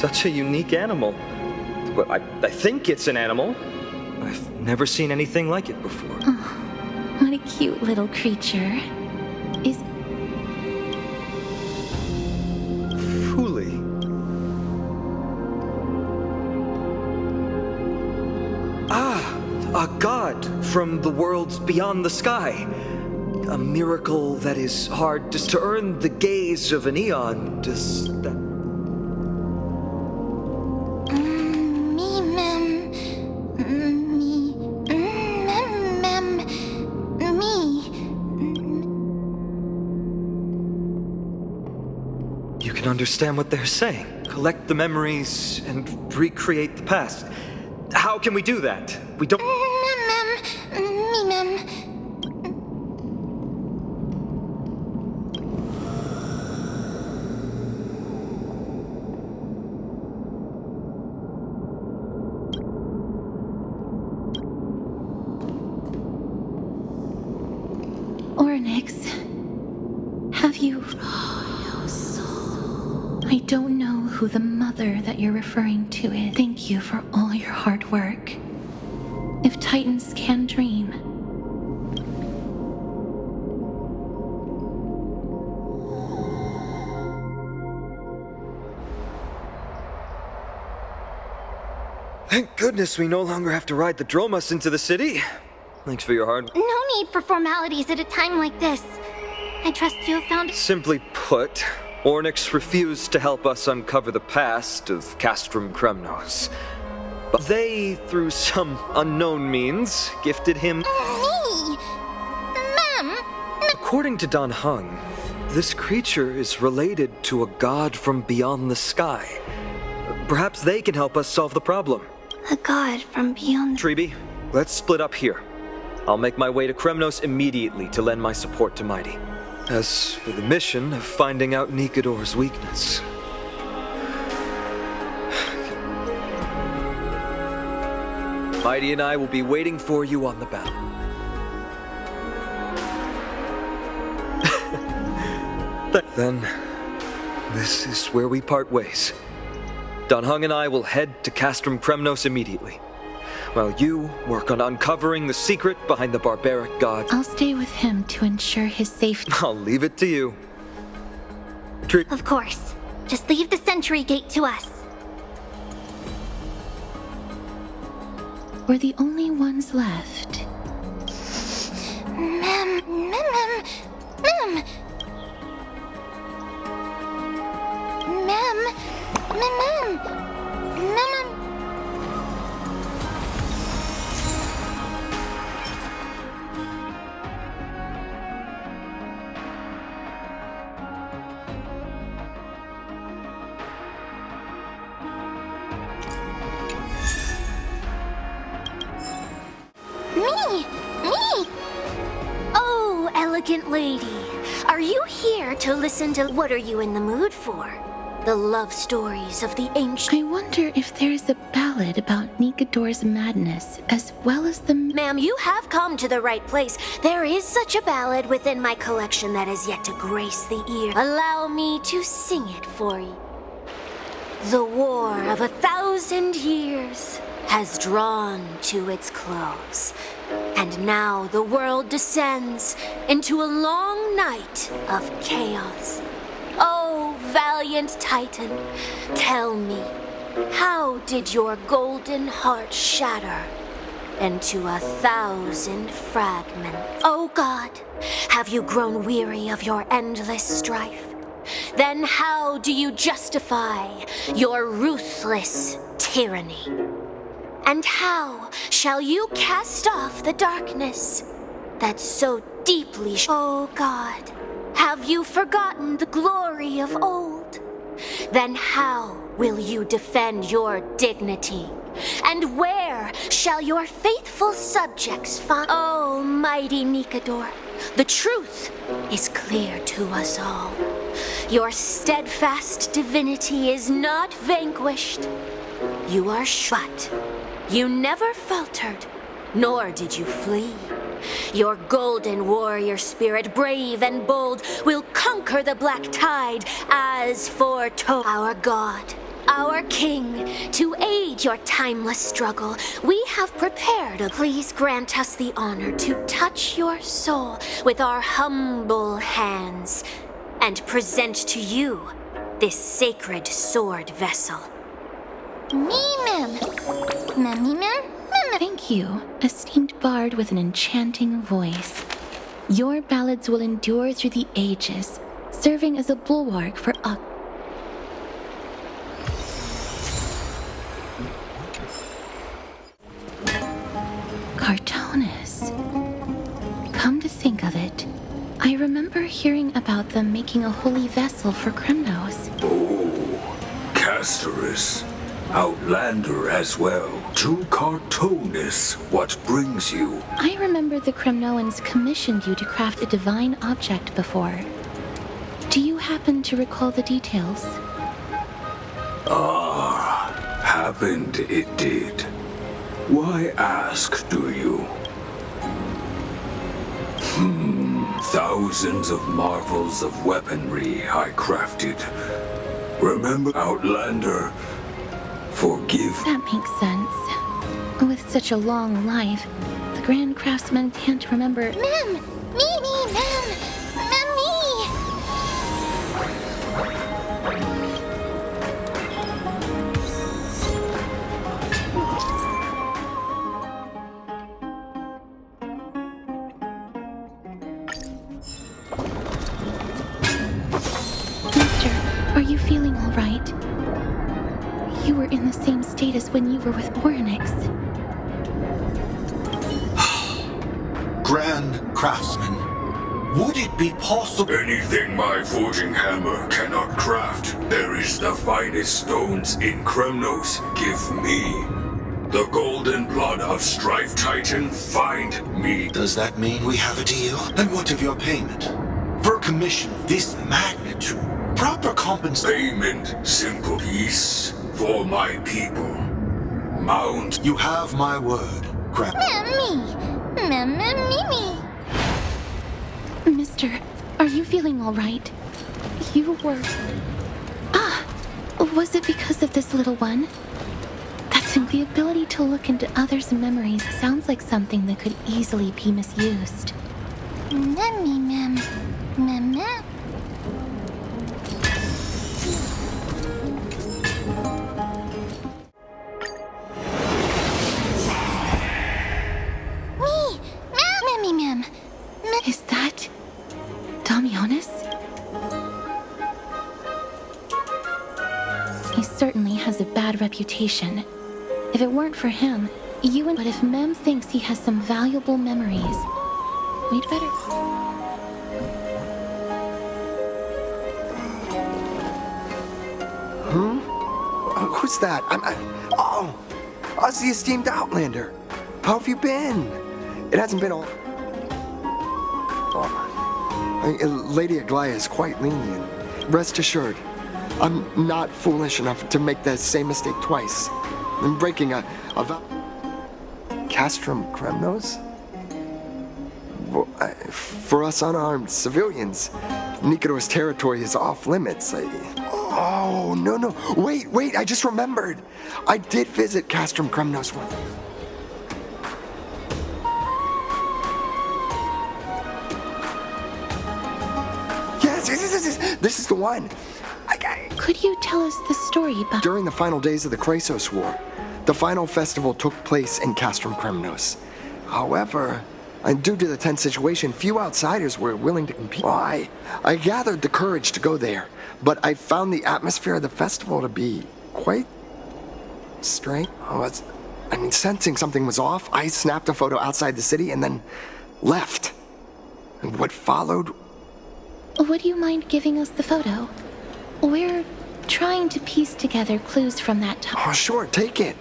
such a unique animal. Well, I think it's an animal. I've never seen anything like it before. Oh, what a cute little creature. Is... Fuli. Ah, a god from the worlds beyond the sky. A miracle that is hard just to earn the gaze of an eon. Does that... You can understand what they're saying. Collect the memories and recreate the past. How can we do that? We don't... Onyx, have you... I don't know who the mother that you're referring to is. Thank you for all your hard work. If Titans can dream... Thank goodness we no longer have to ride the Dromus into the city. Thanks for your hard... No need for formalities at a time like this. I trust you have found... Simply put, Ornyx refused to help us uncover the past of Castrum Kremnos. But they, through some unknown means, gifted him... Me? Ma'am? According to Don Hung, this creature is related to a god from beyond the sky. Perhaps they can help us solve the problem. A god from beyond... Treeby, let's split up here. I'll make my way to Kremnos immediately to lend my support to Mighty. As for the mission of finding out Nikador's weakness... Mighty and I will be waiting for you on the battle. Then, this is where we part ways. Don Hung and I will head to Castrum Kremnos immediately, while you work on uncovering the secret behind the barbaric god. I'll stay with him to ensure his safety. I'll leave it to you. Of course. Just leave the sentry gate to us. We're the only ones left. Ma'am. Me! Oh, elegant lady. Are you here to listen to... What are you in the mood for? The love stories of the ancient... I wonder if there's a ballad about Nikador's madness, as well as the... Ma'am, you have come to the right place. There is such a ballad within my collection that is yet to grace the ear. Allow me to sing it for you. The war of 1,000 years has drawn to its close, and now the world descends into a long night of chaos. Oh, valiant Titan, tell me, how did your golden heart shatter into 1,000 fragments? Oh God, have you grown weary of your endless strife? Then how do you justify your ruthless tyranny? And how shall you cast off the darkness that so deeply... Oh God, have you forgotten the glory of old? Then how will you defend your dignity? And where shall your faithful subjects find... Oh, mighty Nikador, the truth is clear to us all. Your steadfast divinity is not vanquished. You are shut. You never faltered, nor did you flee. Your golden warrior spirit, brave and bold, will conquer the black tide as foretold. Our God, our king, to aid your timeless struggle, we have prepared a... Please grant us the honor to touch your soul with our humble hands and present to you this sacred sword vessel. Thank you, esteemed bard with an enchanting voice. Your ballads will endure through the ages, serving as a bulwark for Cartoonist. Come to think of it, I remember hearing about them making a holy vessel for Kremnos. Oh, Amphoreus. Outlander as well. To Cartoonist, what brings you? I remember the Kremnoans commissioned you to craft a divine object before. Do you happen to recall the details? Happened it did. Why ask, do you? Thousands of marvels of weaponry I crafted. Remember, Outlander? Forgive. That makes sense. With such a long life, the Grand Craftsman can't remember. Mem! Me, Mem! Me! Mister, are you feeling all right? You were in the same state as when you were with Orynyx. Grand Craftsman, would it be possible? Anything my forging hammer cannot craft, there is the finest stones in Kremnos. Give me the golden blood of Strife Titan. Find me. Does that mean we have a deal? And what of your payment? For a commission of this magnitude, proper compensation. Payment, simple. Peace for my people. Mount. You have my word, Crap. Mister, are you feeling all right? You were... was it because of this little one? The ability to look into others' memories sounds like something that could easily be misused. Is that... Damianis? He certainly has a bad reputation. If it weren't for him, you and... But if Mem thinks he has some valuable memories, we'd better... Who's that? Oh, us, the esteemed Outlander. How have you been? It hasn't been all... Lady Aglaia is quite lenient. Rest assured, I'm not foolish enough to make the same mistake twice. I'm breaking a vow. Castrum Kremnos? Well, for us unarmed civilians, Nikodor's territory is off limits. Oh, no. Wait, I just remembered. I did visit Castrum Kremnos once. Yes, this is the one. Could you tell us the story about... During the final days of the Krasos War, the final festival took place in Castrum Kremnos. However, due to the tense situation, few outsiders were willing to compete. I gathered the courage to go there, but I found the atmosphere of the festival to be quite strange. Sensing something was off, I snapped a photo outside the city and then left. And what followed... Would you mind giving us the photo? We're trying to piece together clues from that time. Oh, sure, take it.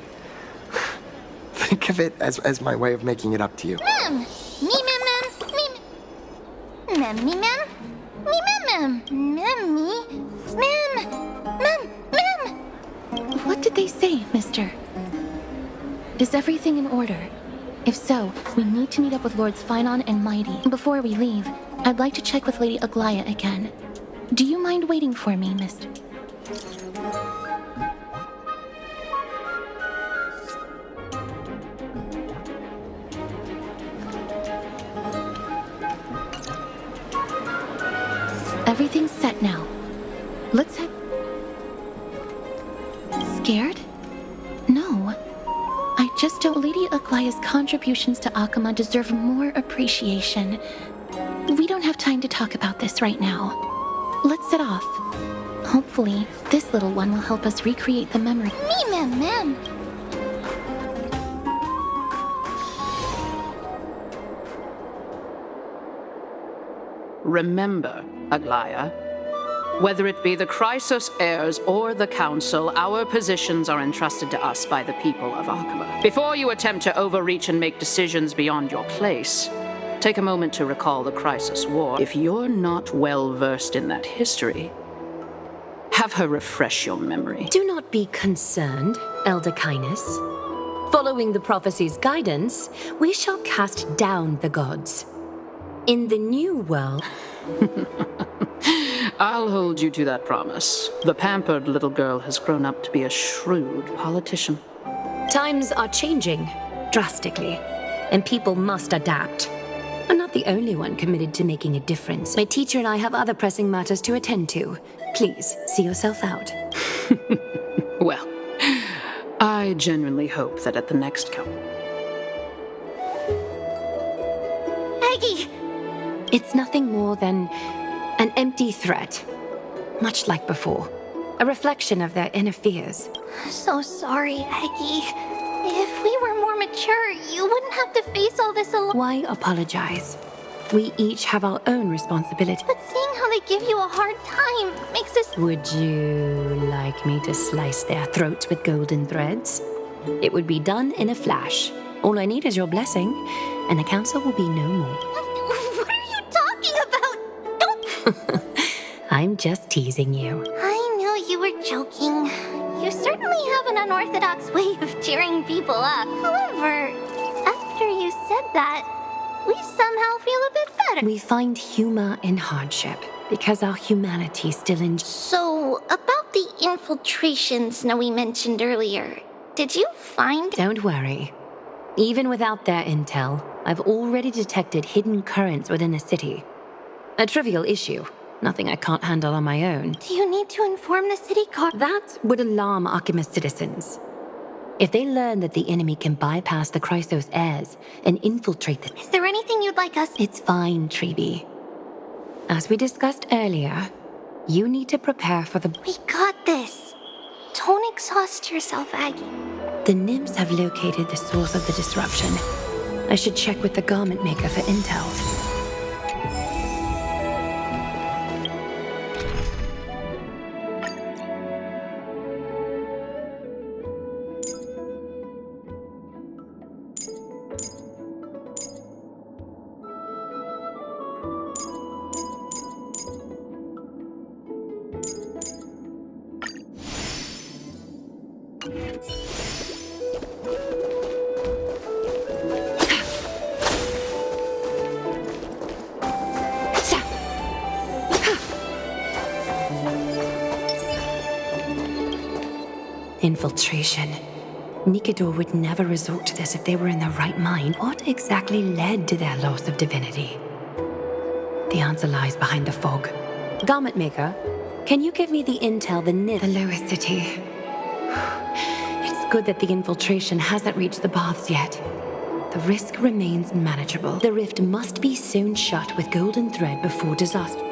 Think of it as my way of making it up to you. What did they say, mister? Is everything in order? If so, we need to meet up with Lords Phynon and Mighty. Before we leave, I'd like to check with Lady Aglaia again. Do you mind waiting for me, mister? Everything's set now. Let's head... Scared? No. I just don't... Lady Aglaya's contributions to Akama deserve more appreciation. We don't have time to talk about this right now. Let's set off. Hopefully, this little one will help us recreate the memory. Me, ma'am. Remember, Aglaya, whether it be the Chrysos heirs or the Council, our positions are entrusted to us by the people of Akama. Before you attempt to overreach and make decisions beyond your place, take a moment to recall the Chrysos War. If you're not well versed in that history, have her refresh your memory. Do not be concerned, Elder Kynus. Following the prophecy's guidance, we shall cast down the gods. In the new world... I'll hold you to that promise. The pampered little girl has grown up to be a shrewd politician. Times are changing, drastically, and people must adapt. I'm not the only one committed to making a difference. My teacher and I have other pressing matters to attend to. Please, see yourself out. Well, I genuinely hope that at the next Aggie! It's nothing more than an empty threat, much like before. A reflection of their inner fears. So sorry, Aggie. If we were more mature, you wouldn't have to face all this alone. Why apologize? We each have our own responsibility. But seeing how they give you a hard time makes us... Would you like me to slice their throats with golden threads? It would be done in a flash. All I need is your blessing, and the council will be no more. What are you talking about? Don't... I'm just teasing you. I knew you were joking. You certainly have an unorthodox way of cheering people up. However, after you said that, we somehow feel a bit better. We find humor in hardship, because our humanity still in... So, about the infiltrations Snowy mentioned earlier, did you find... Don't worry. Even without their intel, I've already detected hidden currents within the city. A trivial issue. Nothing I can't handle on my own. Do you need to inform the city guard? That would alarm Archimedes citizens. If they learn that the enemy can bypass the Chrysos heirs and infiltrate them... Is there anything you'd like us... It's fine, Treeby. As we discussed earlier, you need to prepare for the... We got this. Don't exhaust yourself, Aggie. The nymphs have located the source of the disruption. I should check with the garment maker for intel. Infiltration. Nikador would never resort to this if they were in their right mind. What exactly led to their loss of divinity? The answer lies behind the fog. Garment maker, can you give me the intel the lower city? It's good that the infiltration hasn't reached the baths yet. The risk remains manageable. The rift must be sewn shut with golden thread before disaster.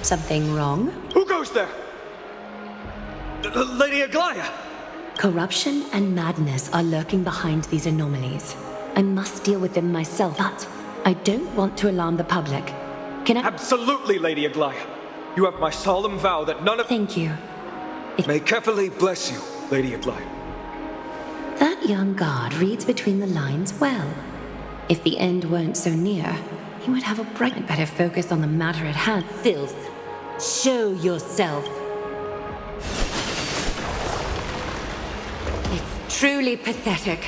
Something wrong? Who goes there? Lady Aglaya! Corruption and madness are lurking behind these anomalies. I must deal with them myself, but I don't want to alarm the public. Can I... Absolutely, Lady Aglaya. You have my solemn vow that none of... Thank you. May carefully bless you, Lady Aglaya. That young guard reads between the lines well. If the end weren't so near, he would have a bright... Better focus on the matter at hand. Filth. Show yourself. It's truly pathetic.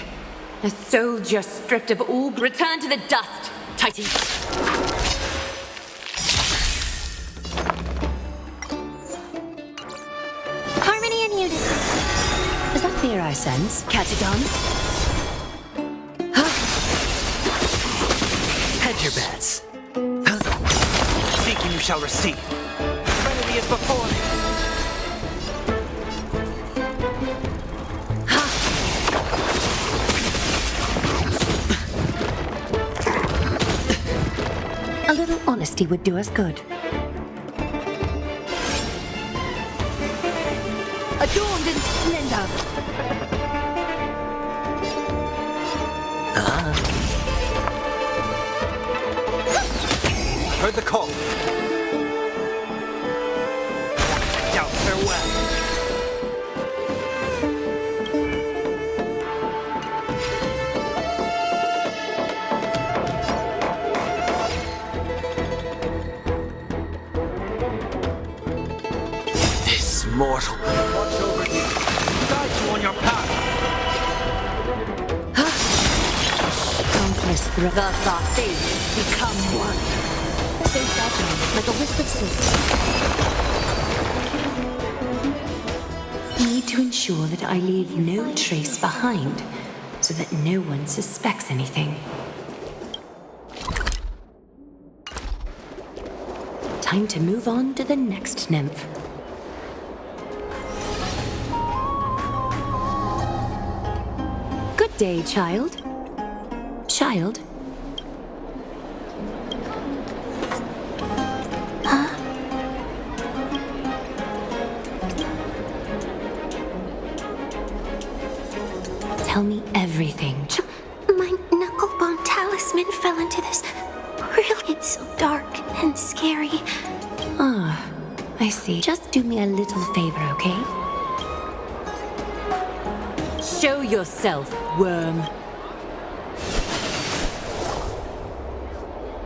A soldier stripped of all... Return to the dust, Titan. Harmony fear I sense? Catagons? Hedge your bets. Seek and you shall receive. Serenity is before me. A little honesty would do us good. Adorned in splendor. Heard the call. Now farewell. This mortal will watch over you, guide you on your path. Countless threats. Thus our fates become one. So fragile, like a wisp of silk. Need to ensure that I leave no trace behind, so that no one suspects anything. Time to move on to the next nymph. Good day, child. Child? Tell me everything. My knucklebone talisman fell into this. Really, it's so dark and scary. Ah, I see. Just do me a little favor, okay? Show yourself, worm.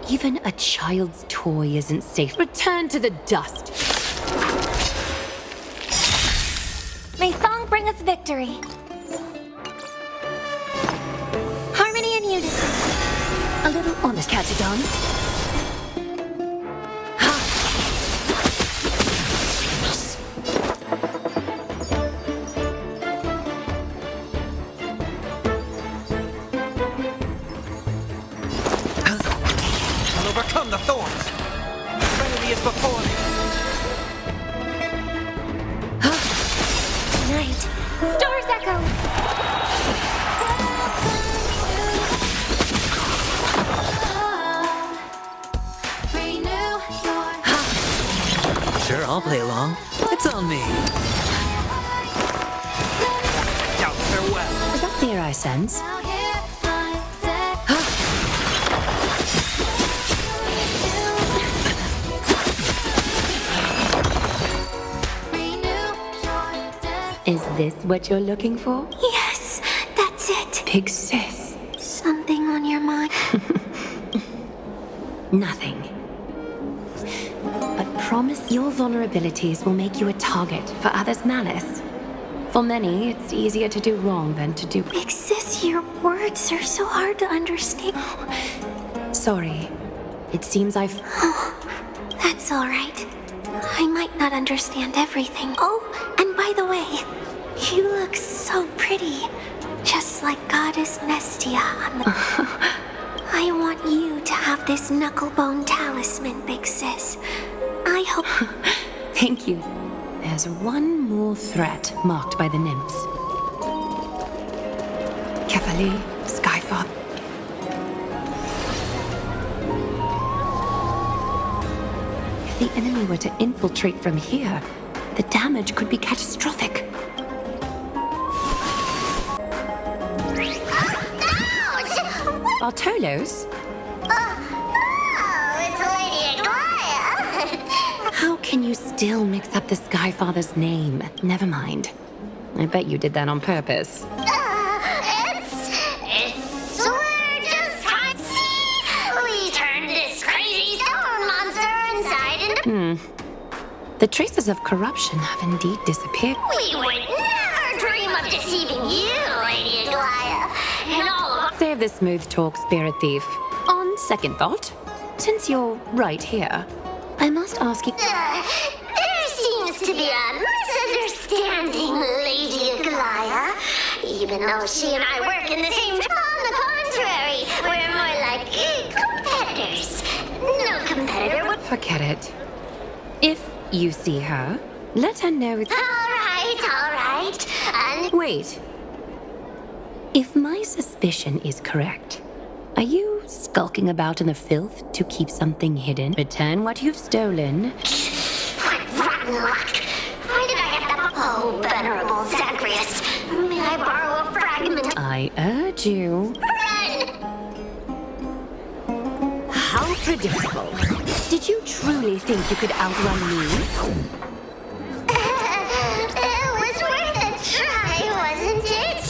Even a child's toy isn't safe. Return to the dust. May song bring us victory. Harmony and unison. A little honest, Catagons. Overcome the thorns. Serenity is before me. Night. Stars echo. Sure, I'll play along. It's on me. Now, farewell. Is that fear I sense? Is this what you're looking for? Yes, that's it. Big sis. Something on your mind? Nothing. But promise your vulnerabilities will make you a target for others' malice. For many, it's easier to do wrong than to do... Big sis, your words are so hard to understand. Sorry. It seems I've... Oh, that's all right. I might not understand everything. Oh, and by the way, you look so pretty. Just like Goddess Nestia on the... I want you to have this knucklebone talisman, Big Sis. I hope... Thank you. There's one more threat marked by the nymphs. Kefali, Skyfather. If the enemy were to infiltrate from here, the damage could be catastrophic. Bartolos? It's Lady Aglaia. How can you still mix up the Skyfather's name? Never mind. I bet you did that on purpose. We're just trying to see. We turned this crazy stone monster inside and... The traces of corruption have indeed disappeared. We would never dream of deceiving you, Lady Aglaia. And all of us... Save the smooth talk, spirit thief. On second thought, since you're right here, I must ask you... There seems to be a misunderstanding, Lady Aglaia. even though she and I work in the same... On the contrary, we're more like competitors. No competitor would... Forget it. If you see her, let her know it's... All right. And... Wait. If my suspicion is correct, are you skulking about in the filth to keep something hidden? Return what you've stolen. What rotten luck! Why did I get the... Oh, venerable Zagreus, may I borrow a fragment? I urge you. Run! How predictable. Did you truly think you could outrun me? It was worth a try, wasn't it?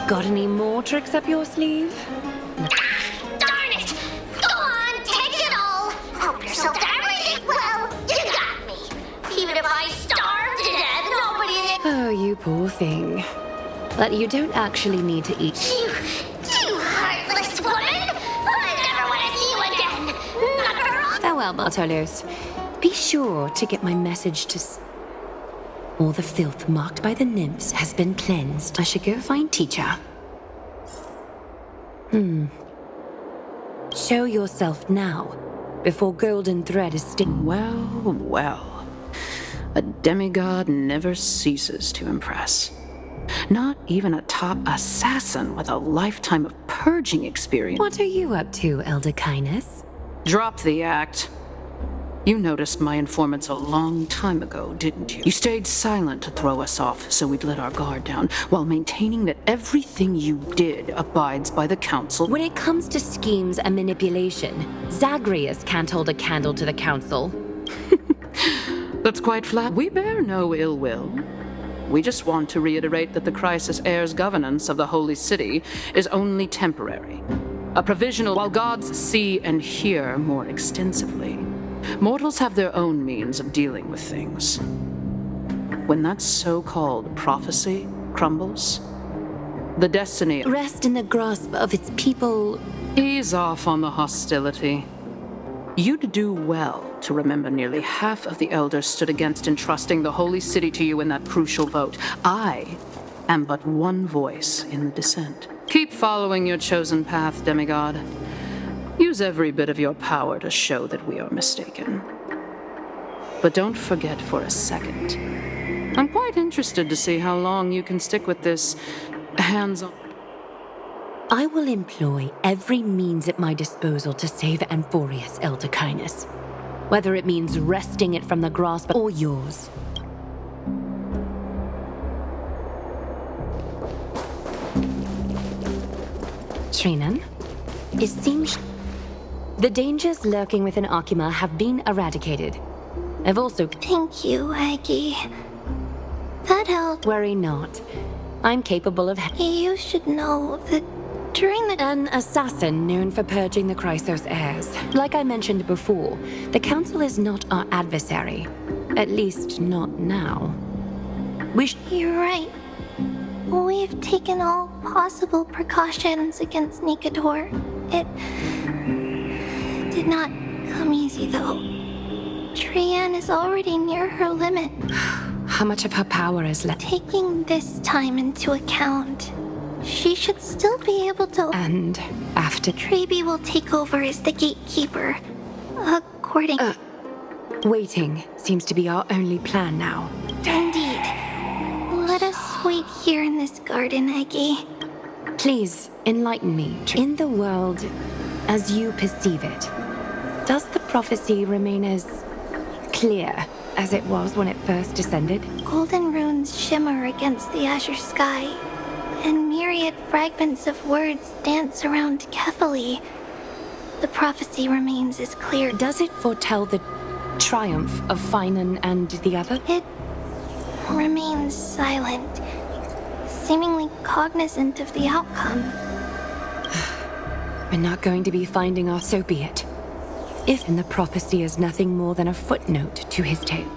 Got any more tricks up your sleeve? Darn it! Go on, take it all! Help yourself to everything! Well, you got me! Even if I starved to death, nobody... Oh, you poor thing. But you don't actually need to eat. You heartless woman! I never want to see you again! Not for all... Farewell, Bartolios. Be sure to get my message to... All the filth marked by the nymphs has been cleansed. I should go find teacher. Show yourself now, before golden thread is Well. A demigod never ceases to impress. Not even a top assassin with a lifetime of purging experience. What are you up to, Elder Kindness? Drop the act. You noticed my informants a long time ago, didn't you? You stayed silent to throw us off so we'd let our guard down, while maintaining that everything you did abides by the council. When it comes to schemes and manipulation, Zagreus can't hold a candle to the council. That's quite flat. We bear no ill will. We just want to reiterate that the crisis heir's governance of the Holy City is only temporary. A provisional, while gods see and hear more extensively. Mortals have their own means of dealing with things. When that so-called prophecy crumbles, the destiny... Rest in the grasp of its people... Ease off on the hostility. You'd do well to remember nearly half of the elders stood against entrusting the Holy City to you in that crucial vote. I am but one voice in the dissent. Keep following your chosen path, demigod. Use every bit of your power to show that we are mistaken. But don't forget for a second. I'm quite interested to see how long you can stick with this hands-on... I will employ every means at my disposal to save Amphoreus, Elder Kindness. Whether it means wresting it from the grasp or yours. Trinan, it seems... The dangers lurking within Arkima have been eradicated. I've also... Thank you, Aggie. That helped. Worry not. I'm capable of... You should know that during the... An assassin known for purging the Chrysos heirs. Like I mentioned before, the Council is not our adversary. At least, not now. You're right. We've taken all possible precautions against Nicator. It did not come easy, though. Trian is already near her limit. How much of her power is left? Taking this time into account, she should still be able to... And after... Trebi will take over as the gatekeeper. According... Waiting seems to be our only plan now. Indeed. Let us wait here in this garden, Aggie. Please, enlighten me. In the world as you perceive it, does the prophecy remain as clear as it was when it first descended? Golden runes shimmer against the azure sky, and myriad fragments of words dance around carefully. The prophecy remains as clear. Does it foretell the triumph of Finan and the other? It remains silent, seemingly cognizant of the outcome. We're not going to be finding our, so be it. If in the prophecy is nothing more than a footnote to his tale.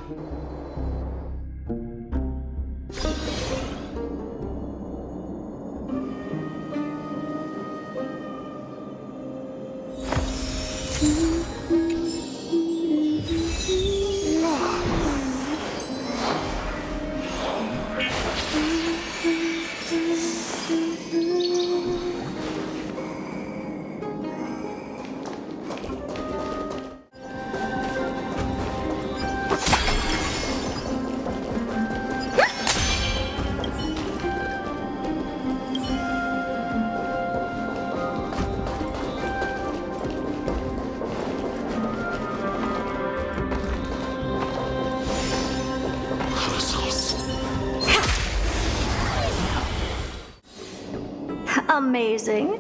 Amazing.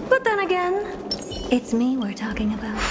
But then again, it's me we're talking about.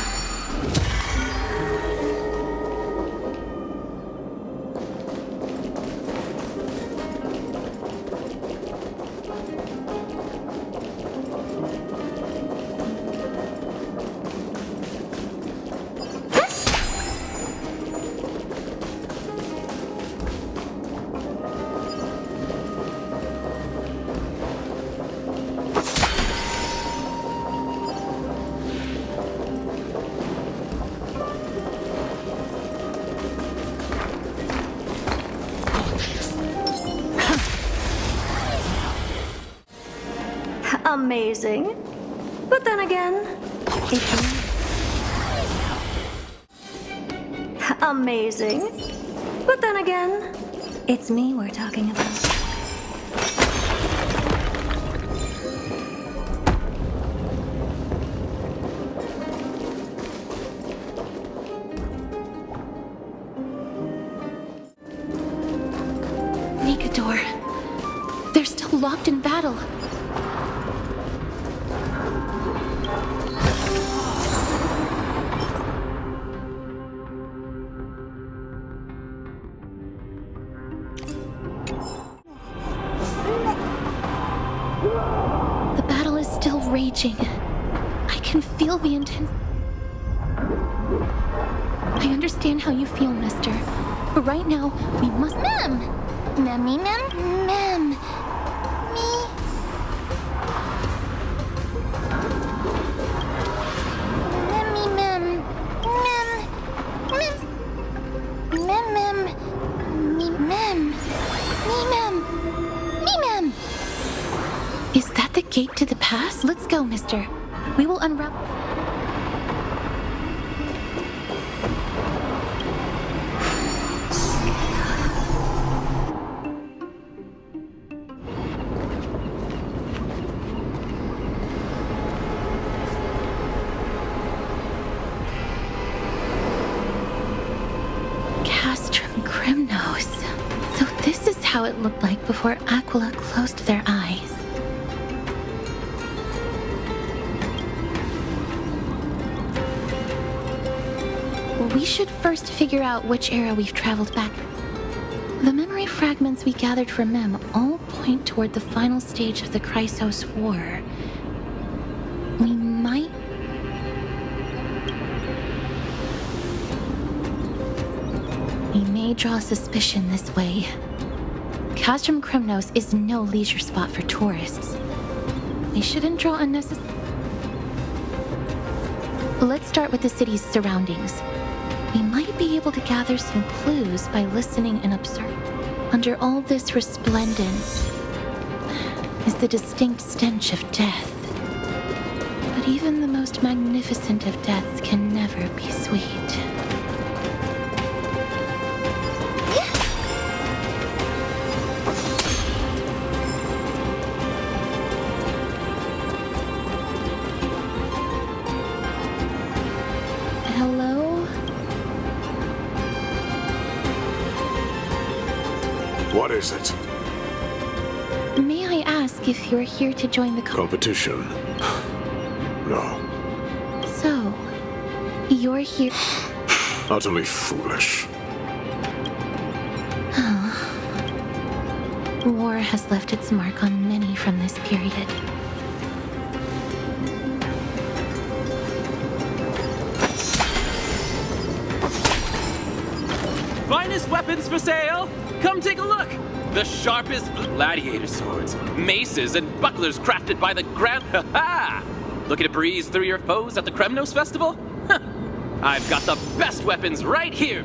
Amazing. But then again, it's me. Amazing. But then again, it's me we're talking about. Nikador. They're still locked in battle. The battle is still raging. I can feel the intense. I understand how you feel, mister. But right now, we must. Mem! Memmy Mem? Mem. Me. Memmy Mem. Mem. Mem. Mem Mem. Me Mem. Me Mem. Me Mem. Is that the gate to the pass? Let's go, mister. We will unravel. So this is how it looked like before Aquila closed their eyes. We should first figure out which era we've traveled back. The memory fragments we gathered from Mem all point toward the final stage of the Chrysos War. We may draw suspicion this way. Castrum Kremnos is no leisure spot for tourists. We shouldn't draw unnecessary. Let's start with the city's surroundings. We might be able to gather some clues by listening and observing. Under all this resplendence is the distinct stench of death. But even the most magnificent of deaths can never be sweet. Hello? What is it? May I ask if you're here to join the Competition? No. So, you're here... Utterly foolish. War has left its mark on many from this period. Finest weapons for sale! Come take a look! The sharpest gladiator swords, maces, and bucklers crafted by the Grand... Ha-ha! Looking to breeze through your foes at the Kremnos Festival? Huh. I've got the best weapons right here!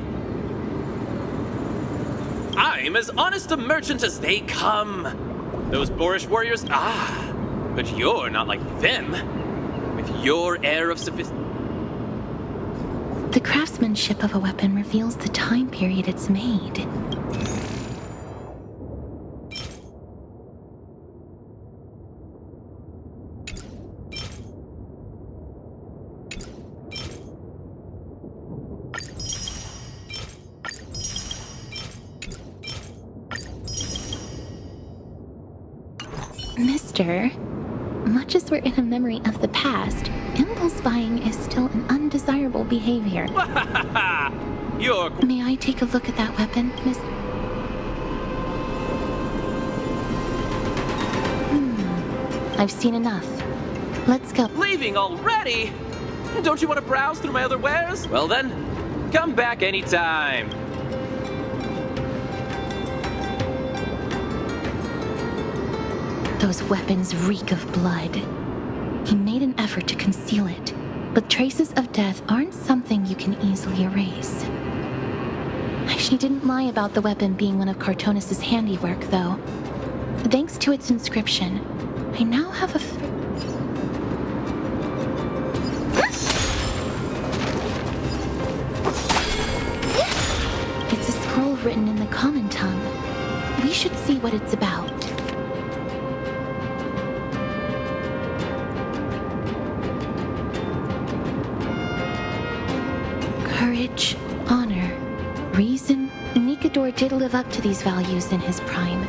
I'm as honest a merchant as they come. Those boorish warriors, but you're not like them. With your air of sophistication. The craftsmanship of a weapon reveals the time period it's made. Mister, much as we're in a memory of the past, impulse buying is still an undesirable behavior. You're... May I take a look at that weapon, Miss... I've seen enough. Let's go. Leaving already? Don't you want to browse through my other wares? Well then, come back anytime. Those weapons reek of blood. He made an effort to conceal it, but traces of death aren't something you can easily erase. She didn't lie about the weapon being one of Cartonis' handiwork, though. Thanks to its inscription, I now have a... It's a scroll written in the common tongue. We should see what it's about. Courage, honor, reason. Nikador did live up to these values in his prime.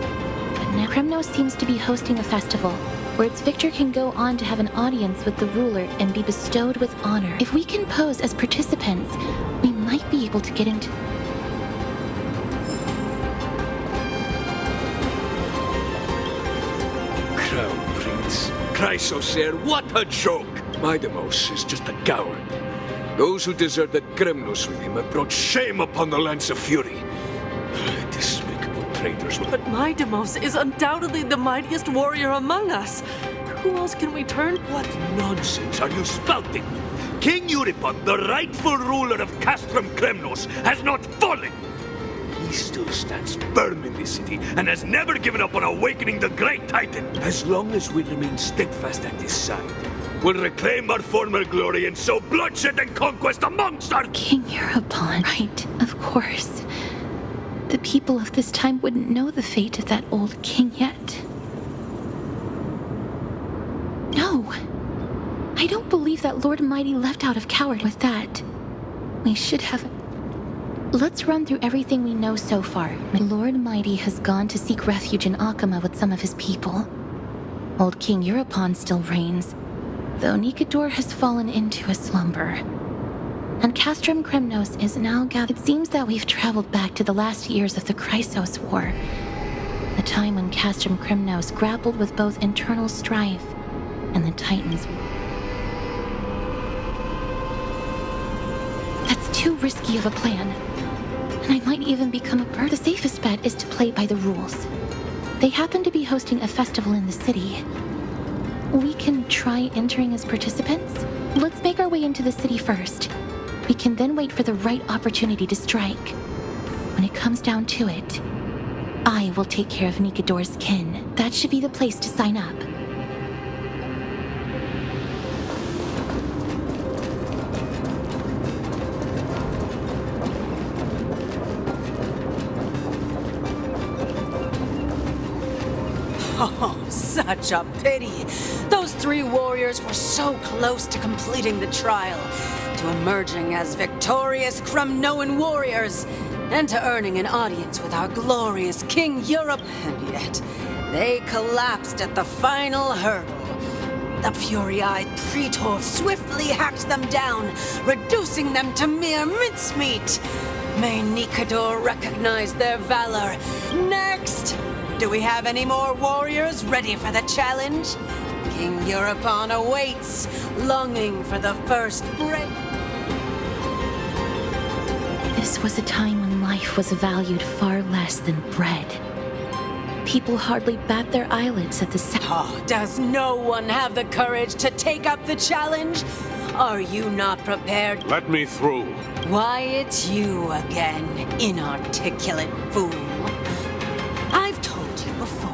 But now Kremnos seems to be hosting a festival where its victor can go on to have an audience with the ruler and be bestowed with honor. If we can pose as participants, we might be able to get into... Crown Prince. Chrysosaur, what a joke! Midamos is just a coward. Those who deserted Kremnos with him have brought shame upon the Lance of Fury. Despicable traitors. But Midamos is undoubtedly the mightiest warrior among us. Who else can we turn? What nonsense are you spouting? King Euripon, the rightful ruler of Castrum Kremnos, has not fallen. He still stands firm in this city and has never given up on awakening the great Titan. As long as we remain steadfast at his side, we'll reclaim our former glory and sow bloodshed and conquest amongst our... King Euripon, right, of course. The people of this time wouldn't know the fate of that old king yet. No! I don't believe that Lord Mighty left out of coward with that. We should have... Let's run through everything we know so far. Lord Mighty has gone to seek refuge in Akama with some of his people. Old King Euripon still reigns, though Nikador has fallen into a slumber. And Castrum Kremnos is now gathered. It seems that we've traveled back to the last years of the Chrysos War, the time when Castrum Kremnos grappled with both internal strife and the Titans. That's too risky of a plan, and I might even become a bird. The safest bet is to play by the rules. They happen to be hosting a festival in the city. We can try entering as participants. Let's make our way into the city first. We can then wait for the right opportunity to strike. When it comes down to it, I will take care of Nikador's kin. That should be the place to sign up. Oh, such a pity. Those Those 3 warriors were so close to completing the trial, to emerging as victorious Kremnoan warriors, and to earning an audience with our glorious King Europe, and yet they collapsed at the final hurdle. The fury-eyed Praetor swiftly hacked them down, reducing them to mere mincemeat. May Nikador recognize their valor. Next! Do we have any more warriors ready for the challenge? King Europon awaits, longing for the first break. This was a time when life was valued far less than bread. People hardly bat their eyelids at the sound. Oh, does no one have the courage to take up the challenge? Are you not prepared? Let me through. Why, it's you again, inarticulate fool. I've told you before,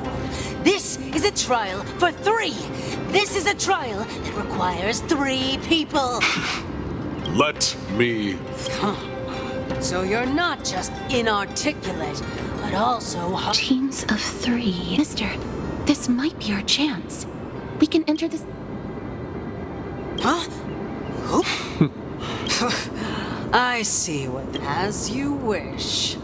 this is a trial for 3. This is a trial that requires 3 people. Let me. So you're not just inarticulate, but also... Teams of 3. Mister, this might be our chance. We can enter this... Huh? I see what... As you wish.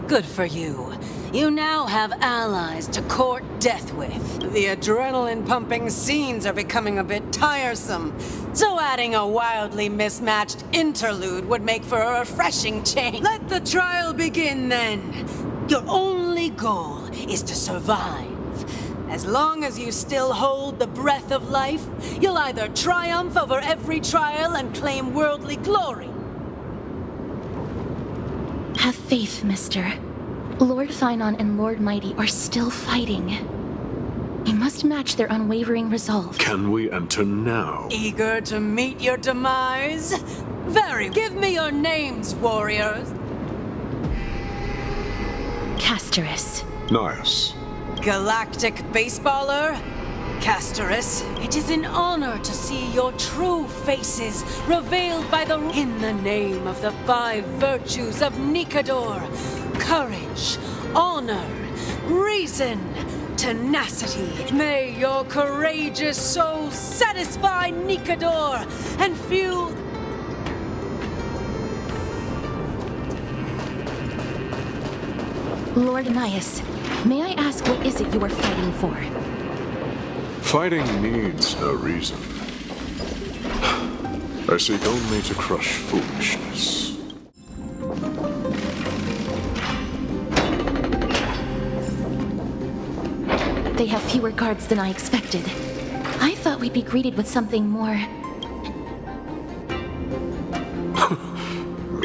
Good for you. You now have allies to court death with. The adrenaline-pumping scenes are becoming a bit tiresome, so adding a wildly mismatched interlude would make for a refreshing change. Let the trial begin, then. Your only goal is to survive. As long as you still hold the breath of life, you'll either triumph over every trial and claim worldly glory. Have faith, mister. Lord Finon and Lord Mighty are still fighting. We must match their unwavering resolve. Can we enter now? Eager to meet your demise? Very. Give me your names, warriors. Castorus. Nice. Galactic baseballer? Castorus, it is an honor to see your true faces revealed by the... In the name of the 5 virtues of Nikador: courage, honor, reason, tenacity. May your courageous soul satisfy Nikador and fuel... Lord Nias, may I ask what is it you are fighting for? Fighting needs no reason. I seek only to crush foolishness. They have fewer guards than I expected. I thought we'd be greeted with something more...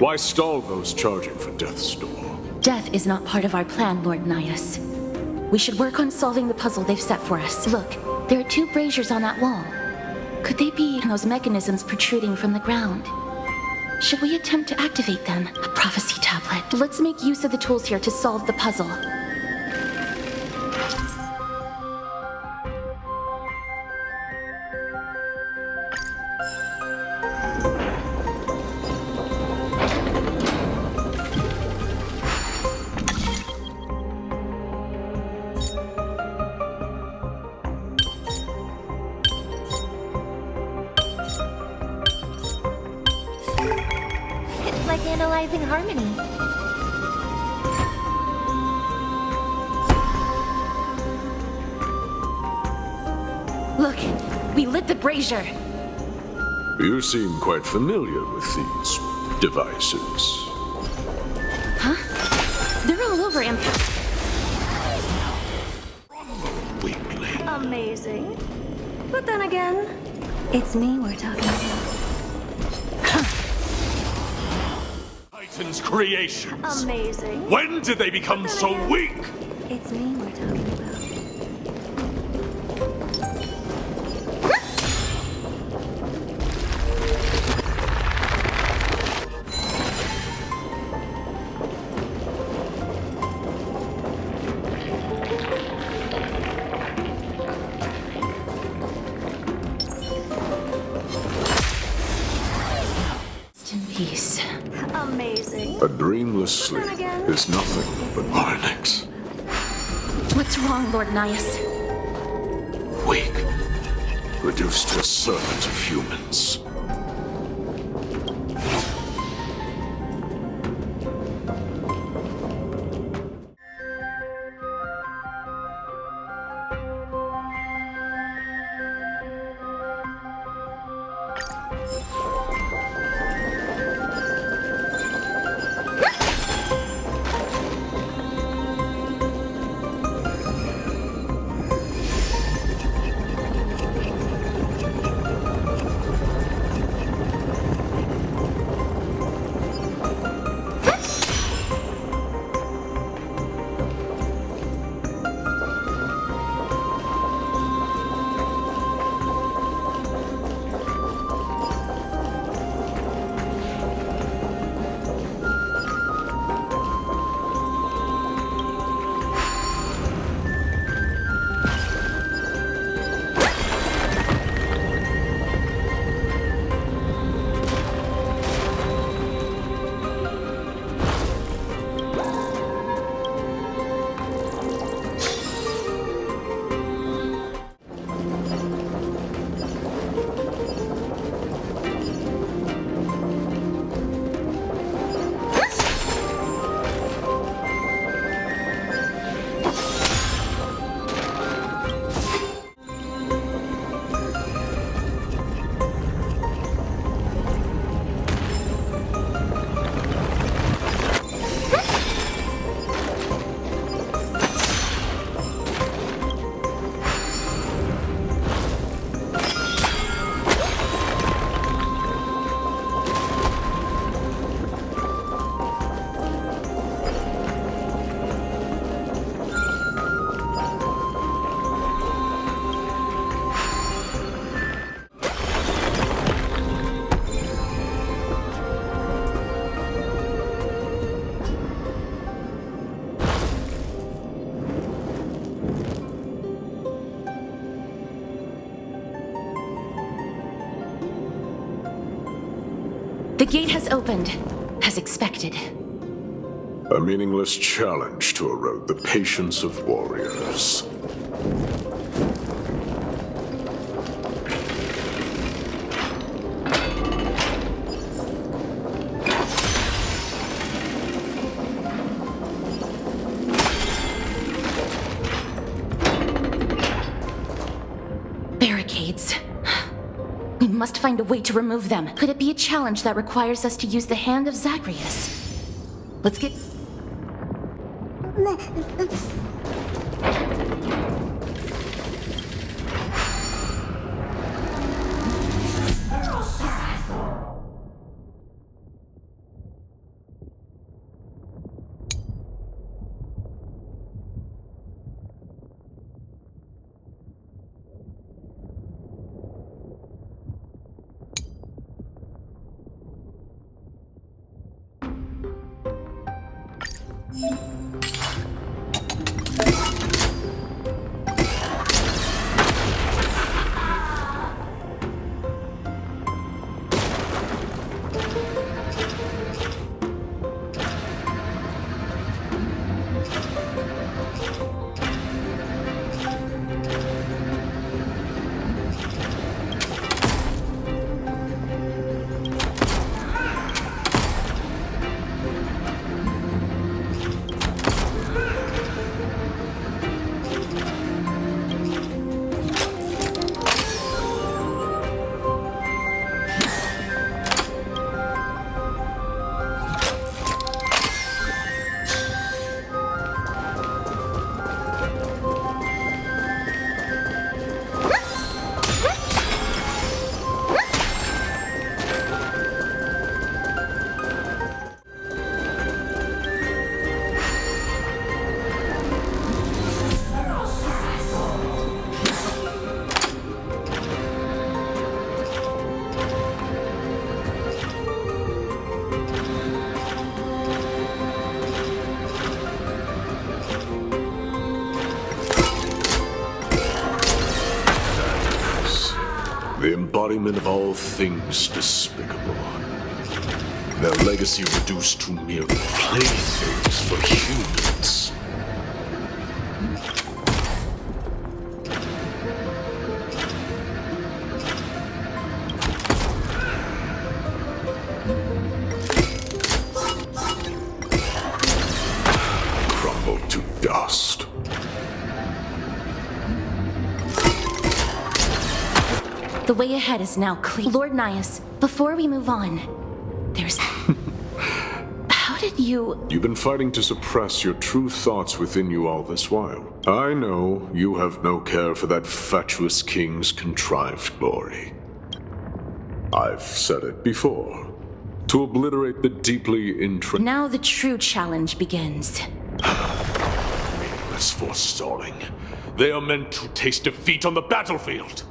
Why stall those charging for death's door? Death is not part of our plan, Lord Nias. We should work on solving the puzzle they've set for us. Look, there are 2 braziers on that wall. Could they be those mechanisms protruding from the ground? Should we attempt to activate them? A prophecy tablet. Let's make use of the tools here to solve the puzzle. Like analyzing harmony. Look, we lit the brazier. You seem quite familiar with these devices. Huh? They're all over Amphoreus. Amazing. But then again, it's me we're talking about. Titan's creations. Amazing. When did they become so weak? It's me we're talking about. Peace. Amazing. A dreamless sleep is nothing but Marnix. What's wrong, Lord Nias? Weak. reduced to a servant of humans. The gate has opened, as expected. A meaningless challenge to erode the patience of warriors. Barricades. We must find a way to remove them. Could it be a challenge that requires us to use the hand of Zagreus? Let's get... The embodiment of all things despicable. Their legacy reduced to mere playthings for humans. way ahead is now clear. Lord Nias, before we move on, there's... How did you... You've been fighting to suppress your true thoughts within you all this while. I know you have no care for that fatuous king's contrived glory. I've said it before. To obliterate the deeply Now the true challenge begins. Meaningless forestalling. They are meant to taste defeat on the battlefield.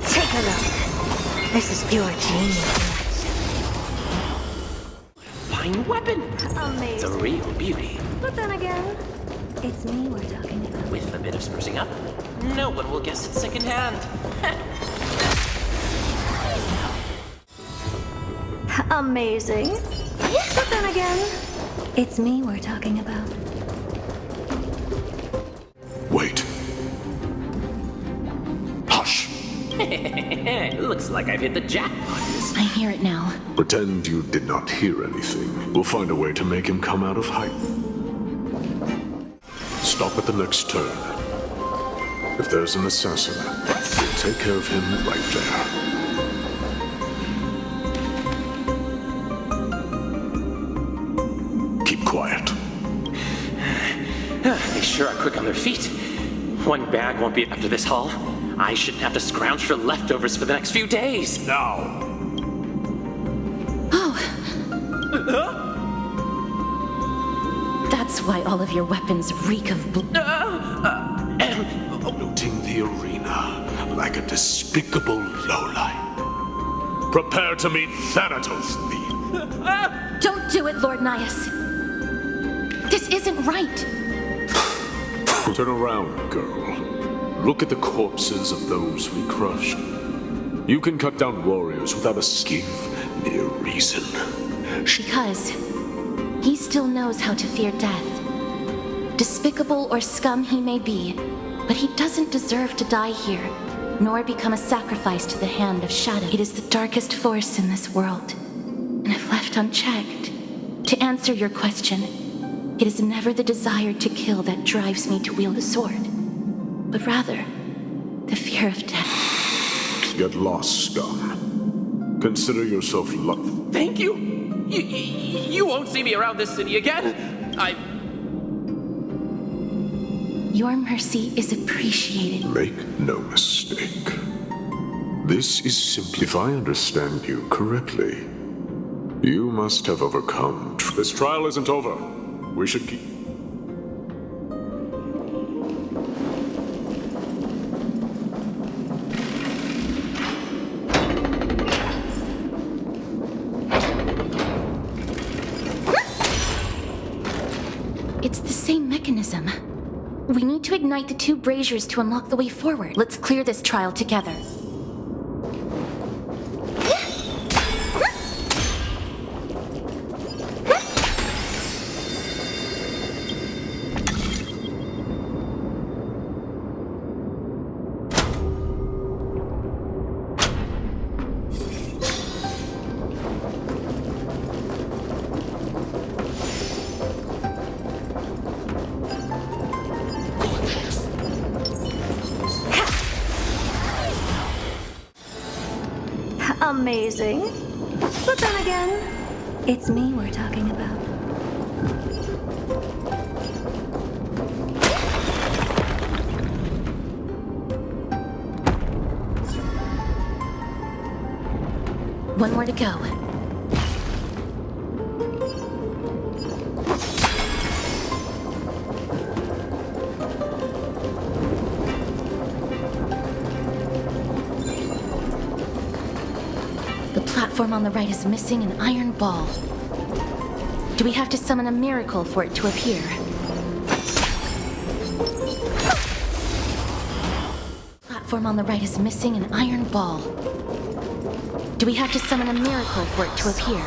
Take a look. This is pure genius. Fine weapon. Amazing. It's a real beauty. But then again, it's me we're talking about. With a bit of sprucing up, no one will guess it's secondhand. Amazing. But then again, it's me we're talking about. Wait. Hush! Looks like I've hit the jackpot. I hear it now. Pretend you did not hear anything. We'll find a way to make him come out of hiding. Stop at the next turn. If there's an assassin, we'll take care of him right there. Keep quiet. They sure are quick on their feet. One bag won't be enough after this haul. I shouldn't have to scrounge for leftovers for the next few days. Now! That's why all of your weapons reek of Looting the arena like a despicable lowlife. Prepare to meet Thanatos, the... Don't do it, Lord Nias. This isn't right. Turn around, girl. Look at the corpses of those we crushed. You can cut down warriors without a give me a reason. Because he still knows how to fear death. Despicable or scum he may be, but he doesn't deserve to die here, nor become a sacrifice to the hand of shadow. It is the darkest force in this world, and if left unchecked, to answer your question, it is never the desire to kill that drives me to wield a sword, but rather the fear of death. Get lost, scum. Consider yourself lucky. Thank you. You won't see me around this city again. Your mercy is appreciated. Make no mistake. This is simply, if I understand you correctly, you must have overcome. This trial isn't over. We should keep... It's the same mechanism. We need to ignite the two braziers to unlock the way forward. Let's clear this trial together. Amazing. But then again, it's me we're talking about. One more to go. The platform on the right is missing an iron ball. Do we have to summon a miracle for it to appear? Platform on the right is missing an iron ball. Do we have to summon a miracle for it to appear?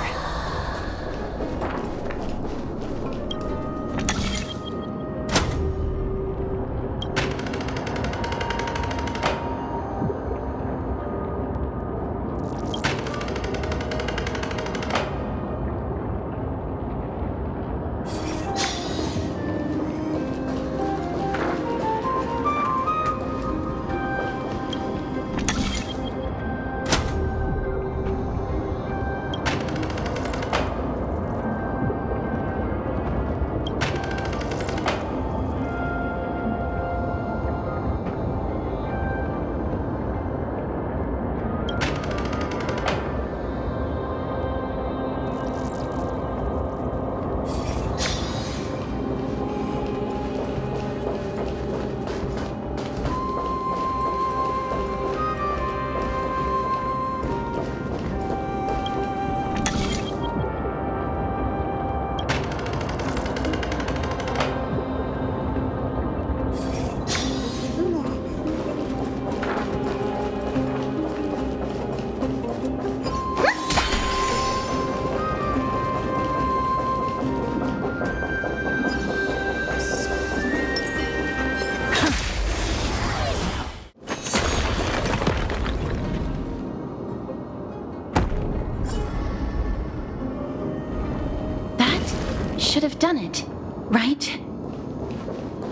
should have done it, right?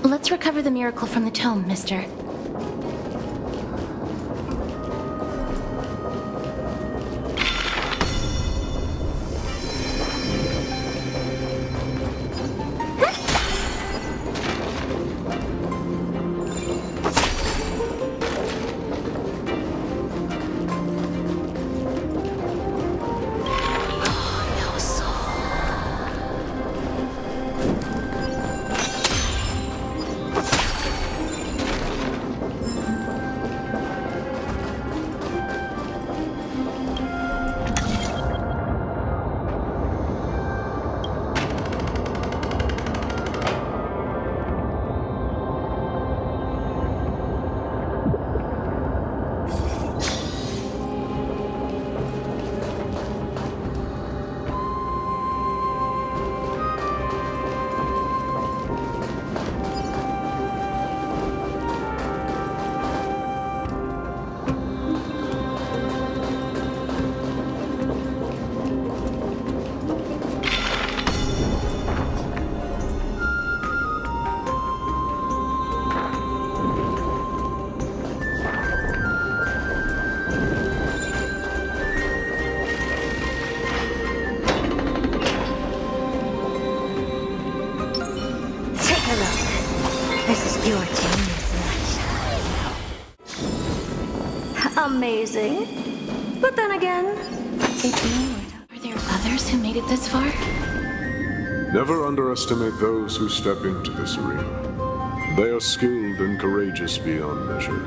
Let's recover the miracle from the tome, mister. Your genius, amazing. But then again, it's me. Are there others who made it this far? Never underestimate those who step into this arena. They are skilled and courageous beyond measure.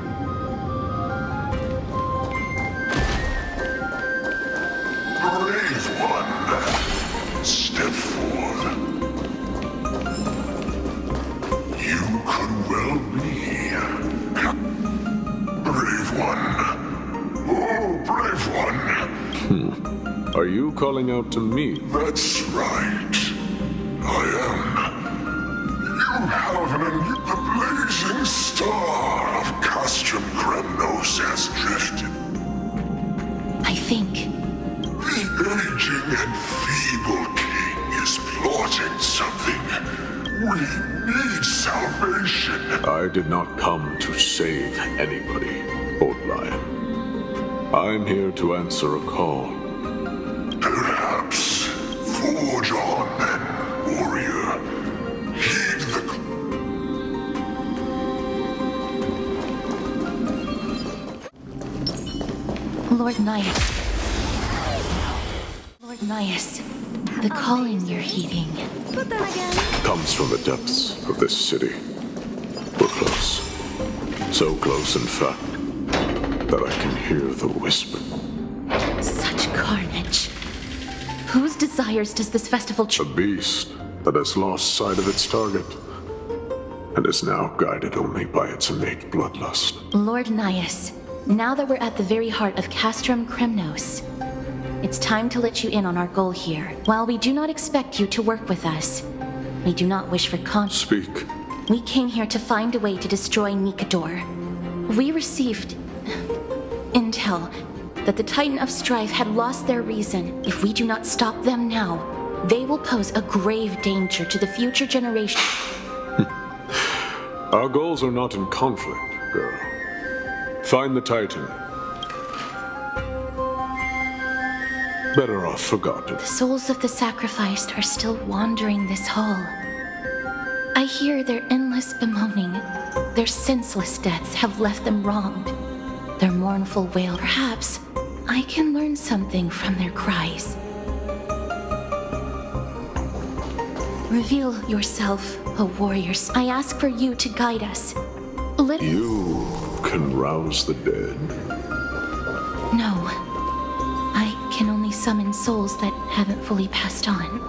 Brave one, step forth. You could well be. Brave one. Oh, brave one. Are you calling out to me? That's right. I am. You have the blazing star of Castrum Kremnos has drifted. I think. The aging and feeble king is plotting something. We need salvation. I did not come to save anybody, Old Lion. I'm here to answer a call. Perhaps. Forge on then, warrior. Heed the... Lord Nias. Lord Nias, the calling you're heeding. But then again, Comes from the depths of this city. We're close. So close, in fact, that I can hear the whisper. Such carnage. Whose desires does this festival A beast that has lost sight of its target and is now guided only by its innate bloodlust. Lord Nias, now that we're at the very heart of Castrum Kremnos, it's time to let you in on our goal here. While we do not expect you to work with us, we do not wish for Speak. We came here to find a way to destroy Nikador. We received intel that the Titan of Strife had lost their reason. If we do not stop them now, they will pose a grave danger to the future generation. Our goals are not in conflict, girl. Find the Titan. Better off forgotten. The souls of the sacrificed are still wandering this hall. I hear their endless bemoaning. Their senseless deaths have left them wronged. Their mournful wail. Perhaps I can learn something from their cries. Reveal yourself, O warriors. I ask for you to guide us. You can rouse the dead. No. I can only summon souls that haven't fully passed on.